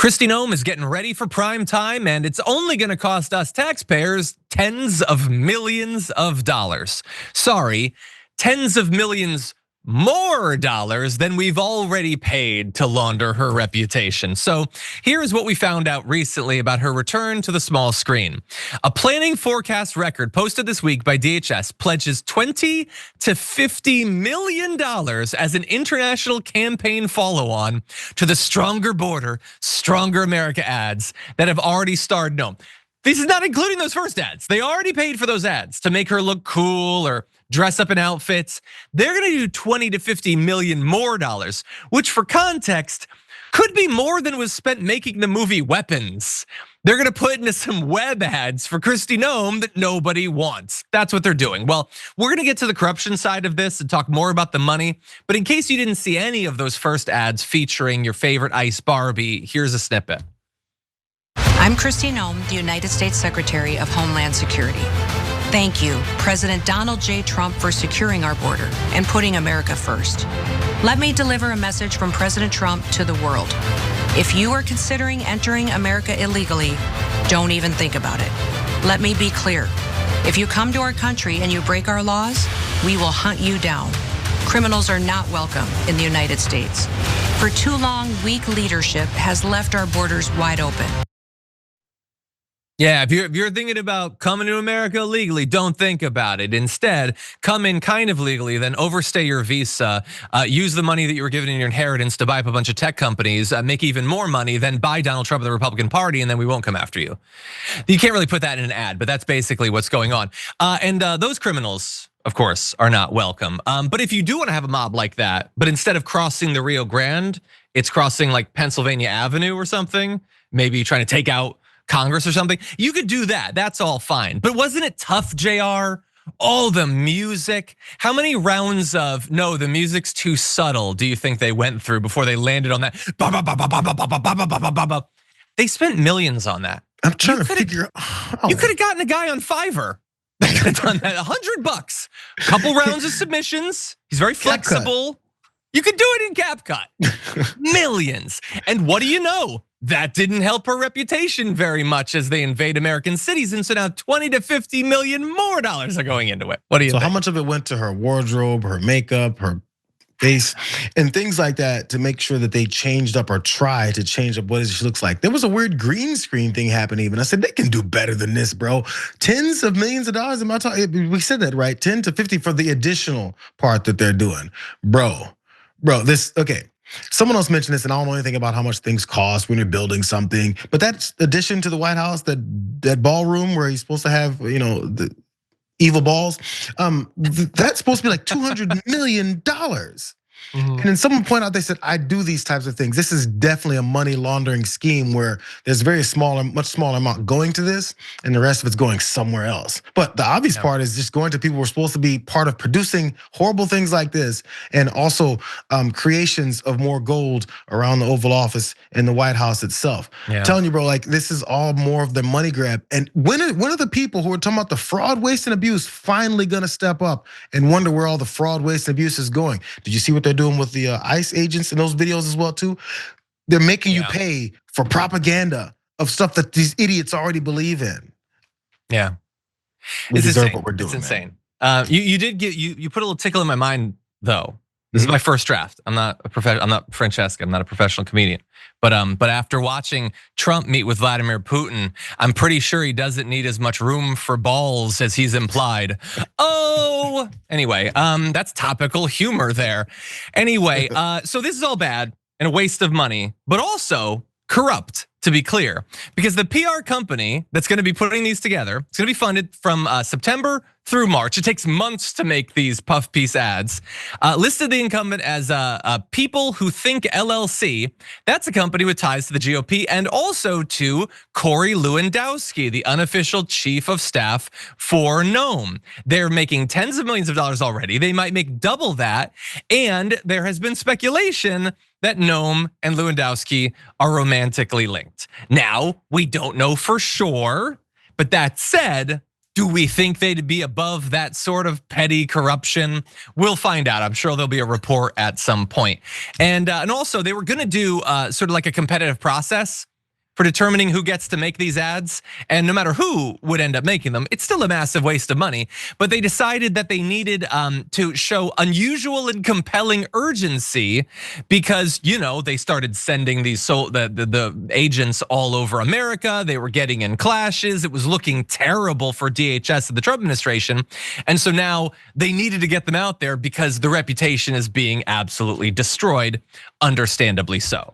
Kristi Noem is getting ready for prime time, and it's only gonna cost us taxpayers tens of millions of dollars. Sorry, tens of millions more dollars than we've already paid to launder her reputation. So here's what we found out recently about her return to the small screen. A planning forecast record posted this week by DHS pledges $20 to $50 million as an international campaign follow-on to the Stronger Border, Stronger America ads that have already starred Noem. This is not including those first ads. They already paid for those ads to make her look cool or dress up in outfits. They're gonna do 20 to 50 million more dollars, which for context, could be more than was spent making the movie Weapons. They're gonna put into some web ads for Kristi Noem that nobody wants. That's what they're doing. Well, we're gonna get to the corruption side of this and talk more about the money. But in case you didn't see any of those first ads featuring your favorite Ice Barbie, here's a snippet. I'm Kristi Noem, the United States Secretary of Homeland Security. Thank you, President Donald J. Trump, for securing our border and putting America first. Let me deliver a message from President Trump to the world. If you are considering entering America illegally, don't even think about it. Let me be clear. If you come to our country and you break our laws, we will hunt you down. Criminals are not welcome in the United States. For too long, weak leadership has left our borders wide open. Yeah, if you're thinking about coming to America legally, don't think about it. Instead, come in kind of legally, then overstay your visa, use the money that you were given in your inheritance to buy up a bunch of tech companies, make even more money, then buy Donald Trump and the Republican Party, and then we won't come after you. You can't really put that in an ad, but that's basically what's going on. And those criminals, of course, are not welcome. But if you do want to have a mob like that, but instead of crossing the Rio Grande, it's crossing like Pennsylvania Avenue or something, maybe trying to take out Congress or something, you could do that, that's all fine. But wasn't it tough, JR? All the music, how many rounds of, no, the music's too subtle, do you think they went through before they landed on that? They spent millions on that. I'm trying to figure out. You could have gotten a guy on Fiverr that could have done that, $100. Couple rounds of submissions, he's very flexible. You could do it in CapCut, millions. And what do you know? That didn't help her reputation very much as they invade American cities. And so now 20 to 50 million more dollars are going into it. What do you think? So how much of it went to her wardrobe, her makeup, her face, and things like that to make sure that they changed up or tried to change up what she looks like? There was a weird green screen thing happening even. I said, they can do better than this, bro. Tens of millions of dollars, am I talking? We said that, right? 10 to 50 for the additional part that they're doing. Bro, this, okay. Someone else mentioned this, and I don't know anything about how much things cost when you're building something. But that addition to the White House, that ballroom where he's supposed to have, the evil balls, that's supposed to be like $200 million. And then someone pointed out, they said, I do these types of things. This is definitely a money laundering scheme where there's very much smaller amount going to this, and the rest of it's going somewhere else. But the obvious part is just going to people who are supposed to be part of producing horrible things like this, and also creations of more gold around the Oval Office and the White House itself. I'm telling you, bro, like this is all more of the money grab. And when are the people who are talking about the fraud, waste, and abuse finally gonna step up and wonder where all the fraud, waste, and abuse is going? Did you see what they're doing with the ICE agents in those videos as well too? They're making you pay for propaganda of stuff that these idiots already believe in. Yeah, we deserve what we're doing. It's insane. You did get you put a little tickle in my mind though. This is my first draft. I'm not Francesca. I'm not a professional comedian. But after watching Trump meet with Vladimir Putin, I'm pretty sure he doesn't need as much room for balls as he's implied. Oh, anyway, that's topical humor there. Anyway, so this is all bad and a waste of money, but also corrupt, to be clear, because the PR company that's gonna be putting these together, it's gonna be funded from September through March. It takes months to make these puff piece ads. Listed the incumbent as People Who Think LLC. That's a company with ties to the GOP and also to Corey Lewandowski, the unofficial chief of staff for Noem. They're making tens of millions of dollars already. They might make double that. And there has been speculation that Noem and Lewandowski are romantically linked. Now, we don't know for sure, but that said, do we think they'd be above that sort of petty corruption? We'll find out. I'm sure there'll be a report at some point. And also they were gonna do sort of like a competitive process for determining who gets to make these ads. And no matter who would end up making them, it's still a massive waste of money. But they decided that they needed to show unusual and compelling urgency because, they started sending these the agents all over America. They were getting in clashes. It was looking terrible for DHS and the Trump administration. And so now they needed to get them out there because the reputation is being absolutely destroyed, understandably so.